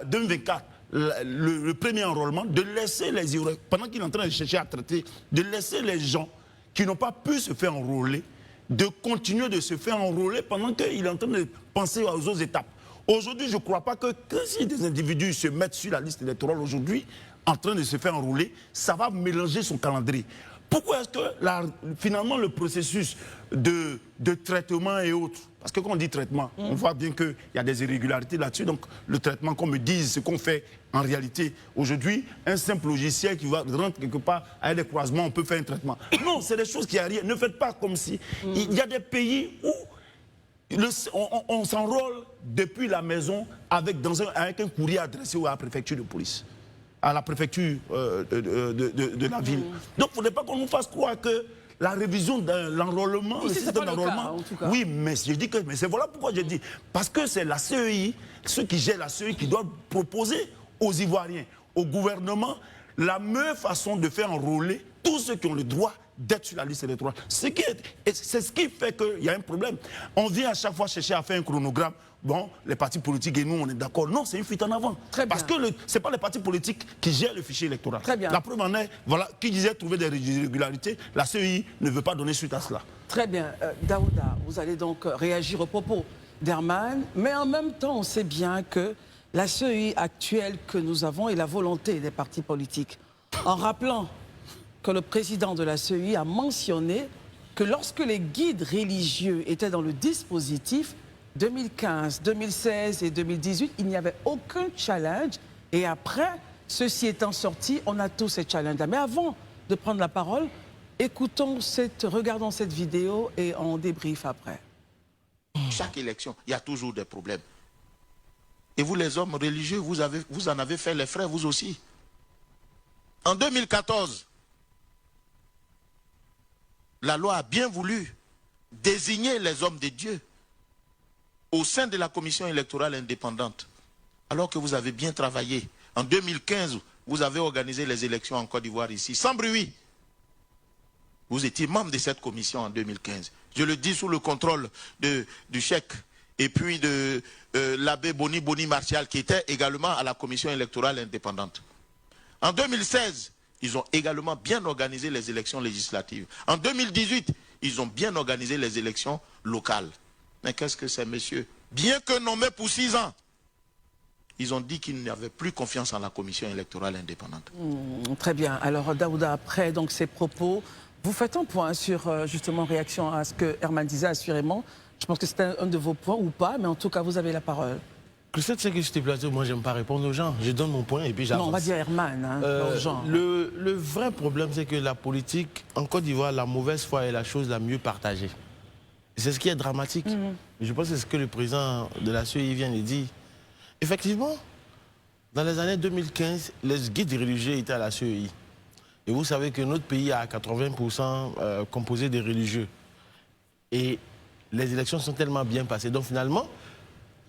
2024, le premier enrôlement, de laisser les Ivoiriens, pendant qu'il est en train de chercher à traiter, de laisser les gens qui n'ont pas pu se faire enrôler, de continuer de se faire enrôler pendant qu'il est en train de penser aux autres étapes. Aujourd'hui, je ne crois pas que si des individus se mettent sur la liste électorale aujourd'hui, en train de se faire enrôler, ça va mélanger son calendrier. Pourquoi est-ce que finalement le processus de traitement et autres, parce que quand on dit traitement, on voit bien qu'il y a des irrégularités là-dessus, donc le traitement, qu'on me dise ce qu'on fait en réalité aujourd'hui, un simple logiciel qui va rentrer quelque part avec des croisements, on peut faire un traitement. Non, c'est des choses qui arrivent. Ne faites pas comme si. Il y a des pays où on s'enrôle depuis la maison avec un courrier adressé à la préfecture de police, à la préfecture de la ville. Donc il ne faudrait pas qu'on nous fasse croire que la révision de l'enrôlement, le système d'enrôlement. Oui, mais je dis que c'est voilà pourquoi je dis. Parce que c'est la CEI, ceux qui gèrent la CEI, qui doivent proposer aux Ivoiriens, au gouvernement, la meilleure façon de faire enrôler tous ceux qui ont le droit d'être sur la liste électorale. C'est ce qui fait qu'il y a un problème. On vient à chaque fois chercher à faire un chronogramme. Bon, les partis politiques et nous, on est d'accord. Non, c'est une fuite en avant. Parce que ce n'est pas les partis politiques qui gèrent le fichier électoral.
Très bien.
La preuve en est, voilà, qui disait trouver des irrégularités, la CEI ne veut pas donner suite à cela.
Très bien. Daouda, vous allez donc réagir aux propos d'Herman, mais en même temps, on sait bien que la CEI actuelle que nous avons est la volonté des partis politiques. En rappelant que le président de la CEI a mentionné que lorsque les guides religieux étaient dans le dispositif, 2015, 2016 et 2018, il n'y avait aucun challenge. Et après, ceci étant sorti, on a tous ces challenges-là. Mais avant de prendre la parole, regardons cette vidéo et on débrief après.
Chaque élection, il y a toujours des problèmes. Et vous, les hommes religieux, vous en avez fait les frais, vous aussi. En 2014, la loi a bien voulu désigner les hommes de Dieu au sein de la commission électorale indépendante, alors que vous avez bien travaillé. En 2015, vous avez organisé les élections en Côte d'Ivoire ici, sans bruit. Vous étiez membre de cette commission en 2015. Je le dis sous le contrôle du chèque et puis de l'abbé Boni Martial, qui était également à la commission électorale indépendante. En 2016, ils ont également bien organisé les élections législatives. En 2018, ils ont bien organisé les élections locales. Mais qu'est-ce que c'est, monsieur? Bien que nommés pour 6 ans, ils ont dit qu'ils n'avaient plus confiance en la commission électorale indépendante.
Très bien. Alors, Daouda, après donc, ces propos, vous faites un point sur, justement, réaction à ce que Herman disait, assurément. Je pense que c'était un de vos points ou pas, mais en tout cas, vous avez la parole.
Christophe, c'est que je t'ai placé, moi, j'aime pas répondre aux gens. Je donne mon point et puis j'avance.
Non, on va dire Herman, hein, aux gens.
Le vrai problème, c'est que la politique, en Côte d'Ivoire, la mauvaise foi est la chose la mieux partagée. C'est ce qui est dramatique. Je pense que c'est ce que le président de la CEI vient de dire. Effectivement, dans les années 2015, les guides religieux étaient à la CEI. Et vous savez que notre pays a 80% composé de religieux. Et les élections sont tellement bien passées. Donc finalement,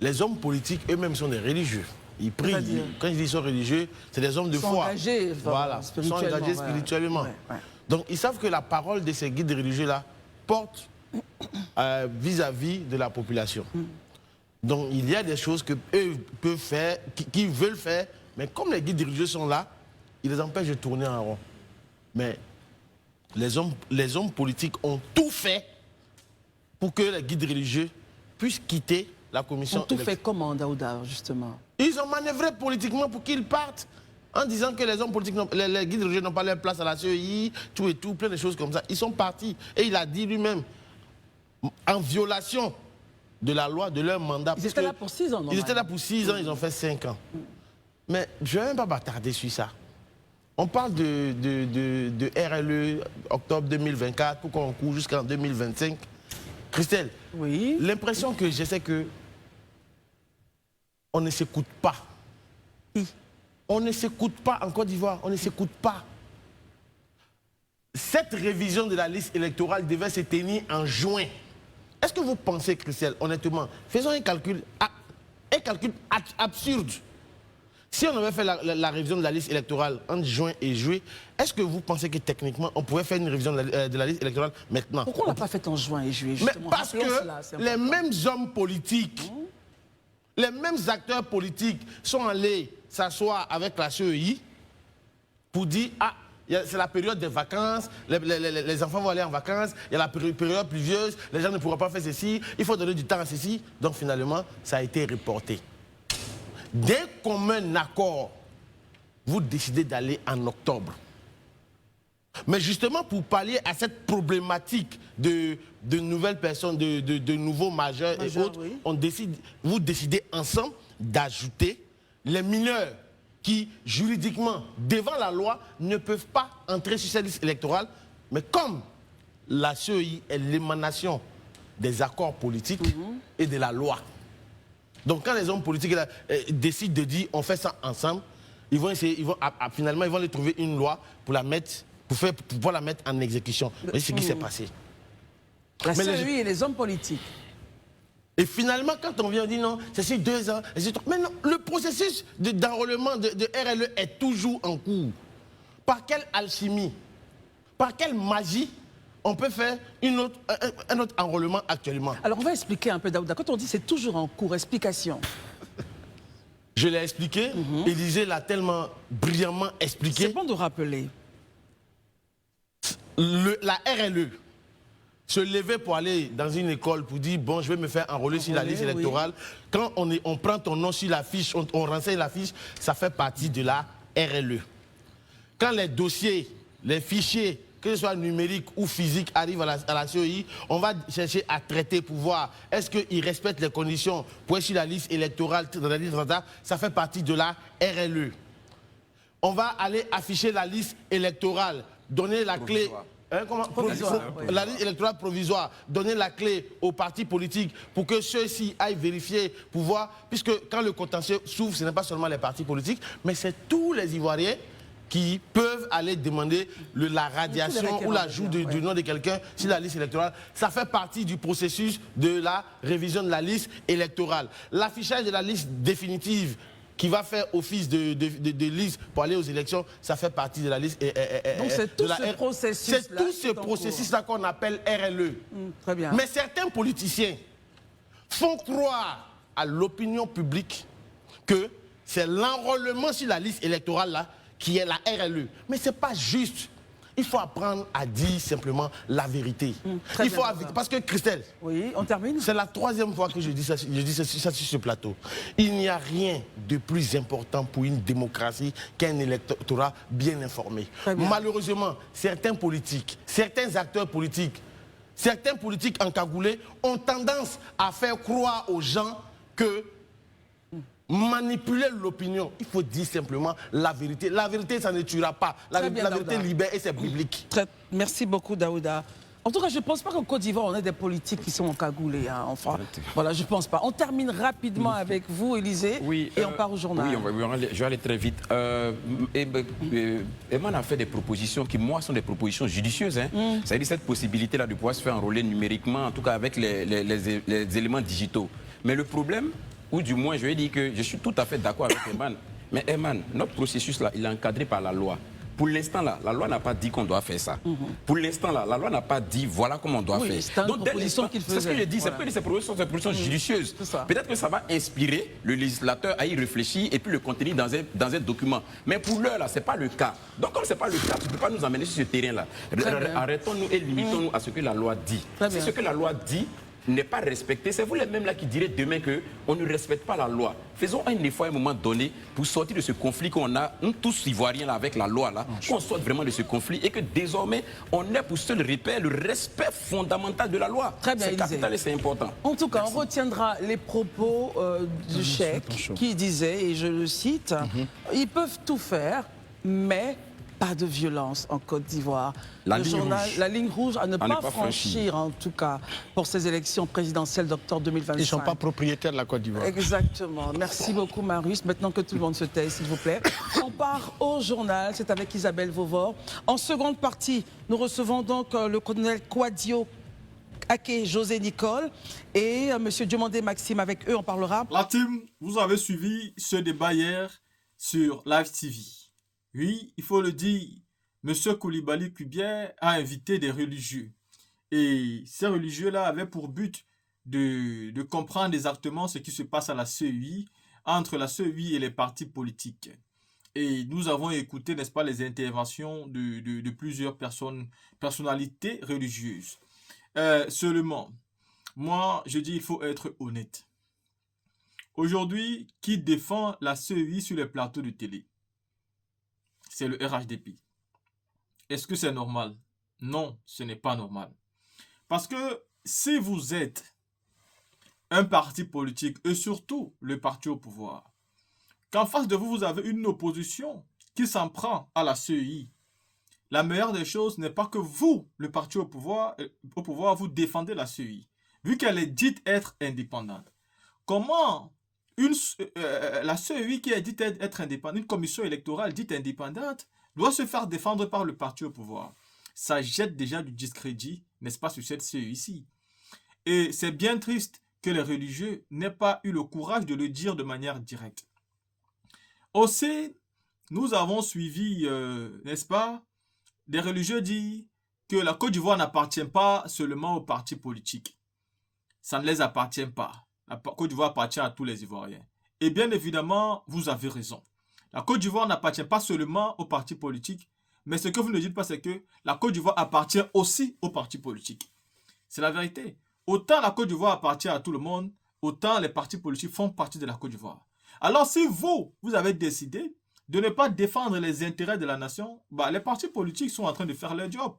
les hommes politiques eux-mêmes sont des religieux. ils prient.
C'est-à-dire
Quand je dis qu'ils sont religieux, c'est des hommes de foi.
Engagés,
Voilà, ils sont engagés spirituellement.
Ouais.
Donc ils savent que la parole de ces guides religieux-là porte vis-à-vis de la population. Donc il y a des choses qu'eux peuvent faire, qu'ils veulent faire, mais comme les guides religieux sont là, ils les empêchent de tourner en rond. Mais les hommes politiques ont tout fait pour que les guides religieux puissent quitter la commission.
Ils ont tout fait comment, Daouda, justement?
Ils ont manœuvré politiquement pour qu'ils partent en disant que les hommes politiques, les guides religieux n'ont pas leur place à la CEI, tout et tout, plein de choses comme ça. Ils sont partis. Et il a dit lui-même, en violation de la loi, de leur mandat.
Ils étaient là pour 6 ans, non?
Ils étaient là pour 6 ans, ils ont fait 5 ans. Mais je ne vais même pas m'attarder sur ça. On parle de RLE, octobre 2024, pour qu'on court jusqu'en 2025. Christelle,
oui.
L'impression que j'ai, c'est que on ne s'écoute pas.
Oui.
On ne s'écoute pas en Côte d'Ivoire, on ne s'écoute pas. Cette révision de la liste électorale devait se tenir en juin. Est-ce que vous pensez, Christelle, honnêtement, faisons un calcul absurde. Si on avait fait la révision de la liste électorale entre juin et juillet, est-ce que vous pensez que techniquement, on pouvait faire une révision de la liste électorale maintenant?
Pourquoi on ne l'a pas fait en juin et juillet, justement?
Mais parce que les mêmes hommes politiques, les mêmes acteurs politiques sont allés s'asseoir avec la CEI pour dire « Ah, c'est la période des vacances, les enfants vont aller en vacances, il y a la période pluvieuse, les gens ne pourront pas faire ceci, il faut donner du temps à ceci. » Donc finalement, ça a été reporté. D'un commun accord, vous décidez d'aller en octobre. Mais justement, pour pallier à cette problématique de nouvelles personnes, de nouveaux majeurs et autres, oui, vous décidez ensemble d'ajouter les mineurs qui, juridiquement, devant la loi, ne peuvent pas entrer sur cette liste électorale. Mais comme la CEI est l'émanation des accords politiques et de la loi, donc quand les hommes politiques décident de dire on fait ça ensemble, ils vont essayer, finalement ils vont aller trouver une loi pour la mettre, pour pouvoir la mettre en exécution. Voyez ce qui s'est passé.
La CEI et les hommes politiques.
Et finalement, quand on vient, on dit non, c'est sur 2 ans. Mais non, le processus d'enrôlement de RLE est toujours en cours. Par quelle alchimie, par quelle magie on peut faire un autre enrôlement actuellement?
Alors on va expliquer un peu, Daouda. Quand on dit c'est toujours en cours, explication.
Je l'ai expliqué, Élisée l'a tellement brillamment expliqué.
C'est bon de rappeler.
La RLE se lever pour aller dans une école pour dire bon, je vais me faire enrôler sur la liste électorale. Oui. Quand on prend ton nom sur la fiche, on renseigne la fiche, ça fait partie de la RLE. Quand les dossiers, les fichiers, que ce soit numérique ou physique, arrivent à la CEI, on va chercher à traiter pour voir est-ce qu'ils respectent les conditions pour être sur la liste électorale, ça fait partie de la RLE. On va aller afficher la liste électorale, donner la clé. La liste électorale provisoire, donner la clé aux partis politiques pour que ceux-ci aillent vérifier, pour voir, puisque quand le contentieux s'ouvre, ce n'est pas seulement les partis politiques, mais c'est tous les Ivoiriens qui peuvent aller demander la radiation ou l'ajout du nom de quelqu'un sur la liste électorale. Ça fait partie du processus de la révision de la liste électorale. L'affichage de la liste définitive qui va faire office de liste pour aller aux élections, ça fait partie de la liste.
Donc c'est tout ce processus-là.
C'est tout ce processus-là qu'on appelle RLE.
Très bien.
Mais certains politiciens font croire à l'opinion publique que c'est l'enrôlement sur la liste électorale-là qui est la RLE. Mais ce n'est pas juste. Il faut apprendre à dire simplement la vérité. Il faut parce que Christelle,
oui, on termine.
C'est la 3e fois que je dis ça sur ce plateau. Il n'y a rien de plus important pour une démocratie qu'un électorat bien informé. Malheureusement, certains politiques, certains acteurs politiques, certains politiques encagoulés ont tendance à faire croire aux gens que manipuler l'opinion, il faut dire simplement la vérité. La vérité, ça ne tuera pas. La vérité libère et c'est biblique.
Merci beaucoup, Daouda. En tout cas, je ne pense pas qu'en Côte d'Ivoire, on ait des politiques qui sont encagoulés. Hein, enfin, voilà, je ne pense pas. On termine rapidement avec vous, Élisée, et on part au journal.
Oui, je vais aller très vite. Eman a fait des propositions qui, moi, sont des propositions judicieuses. Hein. C'est-à-dire cette possibilité-là de pouvoir se faire enrôler numériquement, en tout cas avec les éléments digitaux. Mais le problème, ou du moins, je vais dire que je suis tout à fait d'accord avec Eman. Mais Eman, notre processus là, il est encadré par la loi. Pour l'instant, là, la loi n'a pas dit qu'on doit faire ça. Pour l'instant, là, la loi n'a pas dit voilà comment on doit faire.
C'est une proposition qu'il faisait.
C'est ce que je dis,
Voilà.
c'est que ces propositions judicieuses. Peut-être que ça va inspirer le législateur à y réfléchir et puis le contenir dans un document. Mais pour l'heure, là, ce n'est pas le cas. Donc, comme ce n'est pas le cas, tu ne peux pas nous emmener sur ce terrain-là. Arrêtons-nous et limitons-nous à ce que la loi dit. Si ce que la loi dit n'est pas respecté, c'est vous les mêmes là qui direz demain qu'on ne respecte pas la loi. Faisons un effort à un moment donné pour sortir de ce conflit qu'on a, nous tous ivoiriens là, avec la loi là, qu'on sorte vraiment de ce conflit et que désormais on ait pour seul repère le respect fondamental de la loi.
Très bien,
c'est capital et c'est important.
En tout cas, on retiendra les propos du chèque qui disait, et je le cite, ils peuvent tout faire, mais pas de violence en Côte d'Ivoire. La ligne rouge à ne pas franchir, en tout cas, pour ces élections présidentielles d'octobre 2025.
Ils ne sont pas propriétaires de la Côte d'Ivoire.
Exactement. Merci beaucoup, Marius. Maintenant que tout le monde se tait, s'il vous plaît. On part au journal. C'est avec Isabelle Vauvor. En seconde partie, nous recevons donc le colonel Kouadio Ake José Nicole et M. Diomandé Maxime. Avec eux, on parlera.
La team, vous avez suivi ce débat hier sur Live TV. Oui, il faut le dire, M. Koulibaly Kubier a invité des religieux. Et ces religieux-là avaient pour but de comprendre exactement ce qui se passe à la CEI, entre la CEI et les partis politiques. Et nous avons écouté, n'est-ce pas, les interventions de plusieurs personnalités religieuses. Seulement, moi, je dis il faut être honnête. Aujourd'hui, qui défend la CEI sur les plateaux de télé? C'est le RHDP. Est-ce que c'est normal? Non, ce n'est pas normal. Parce que si vous êtes un parti politique, et surtout le parti au pouvoir, qu'en face de vous, vous avez une opposition qui s'en prend à la CEI, la meilleure des choses n'est pas que vous, le parti au pouvoir, vous défendez la CEI, vu qu'elle est dite être indépendante. Comment la CEI qui est dite être indépendante, une commission électorale dite indépendante, doit se faire défendre par le parti au pouvoir? Ça jette déjà du discrédit, n'est-ce pas, sur cette CEI-ci. Et c'est bien triste que les religieux n'aient pas eu le courage de le dire de manière directe. Aussi, nous avons suivi, n'est-ce pas, des religieux disent que la Côte d'Ivoire n'appartient pas seulement aux partis politiques. Ça ne les appartient pas. La Côte d'Ivoire appartient à tous les Ivoiriens. Et bien évidemment, vous avez raison. La Côte d'Ivoire n'appartient pas seulement aux partis politiques, mais ce que vous ne dites pas, c'est que la Côte d'Ivoire appartient aussi aux partis politiques. C'est la vérité. Autant la Côte d'Ivoire appartient à tout le monde, autant les partis politiques font partie de la Côte d'Ivoire. Alors si vous avez décidé de ne pas défendre les intérêts de la nation, les partis politiques sont en train de faire leur job.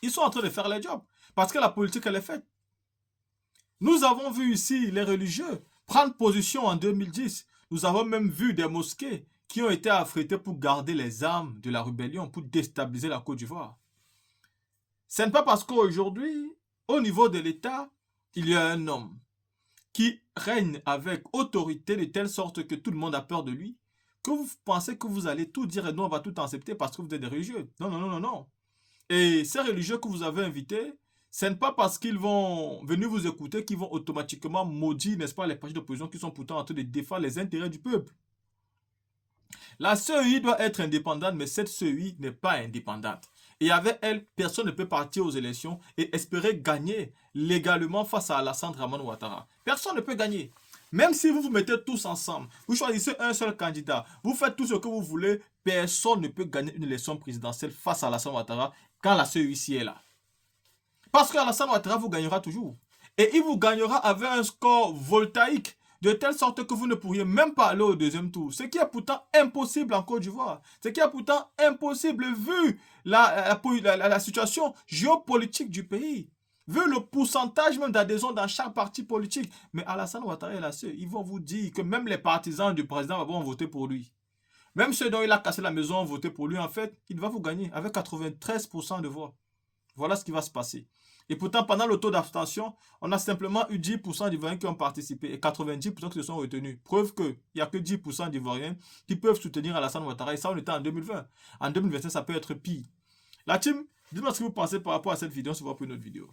Ils sont en train de faire leur job. Parce que la politique, elle est faite. Nous avons vu ici les religieux prendre position en 2010. Nous avons même vu des mosquées qui ont été affrétées pour garder les armes de la rébellion, pour déstabiliser la Côte d'Ivoire. Ce n'est pas parce qu'aujourd'hui, au niveau de l'État, il y a un homme qui règne avec autorité de telle sorte que tout le monde a peur de lui, que vous pensez que vous allez tout dire et nous on va tout accepter parce que vous êtes des religieux. Non, non, non, non, non. Et ces religieux que vous avez invités, ce n'est pas parce qu'ils vont venir vous écouter qu'ils vont automatiquement maudire, n'est-ce pas, les partis d'opposition qui sont pourtant en train de défendre les intérêts du peuple. La CEI doit être indépendante, mais cette CEI n'est pas indépendante. Et avec elle, personne ne peut partir aux élections et espérer gagner légalement face à Alassane Dramane Ouattara. Personne ne peut gagner. Même si vous vous mettez tous ensemble, vous choisissez un seul candidat, vous faites tout ce que vous voulez, personne ne peut gagner une élection présidentielle face à Alassane Ouattara quand la CEI est là. Parce qu'Alassane Ouattara vous gagnera toujours. Et il vous gagnera avec un score voltaïque, de telle sorte que vous ne pourriez même pas aller au deuxième tour. Ce qui est pourtant impossible en Côte d'Ivoire. Ce qui est pourtant impossible vu la situation géopolitique du pays. Vu le pourcentage même d'adhésion dans chaque parti politique. Mais Alassane Ouattara et la CEI, ils vont vous dire que même les partisans du président vont voter pour lui. Même ceux dont il a cassé la maison ont voté pour lui. En fait, il va vous gagner avec 93% de voix. Voilà ce qui va se passer. Et pourtant, pendant le taux d'abstention, on a simplement eu 10% d'Ivoiriens qui ont participé et 90% qui se sont retenus. Preuve qu'il n'y a que 10% d'Ivoiriens qui peuvent soutenir Alassane Ouattara. Et ça, on était en 2020. En 2025, ça peut être pire. La team, dites-moi ce que vous pensez par rapport à cette vidéo. On se voit pour une autre vidéo.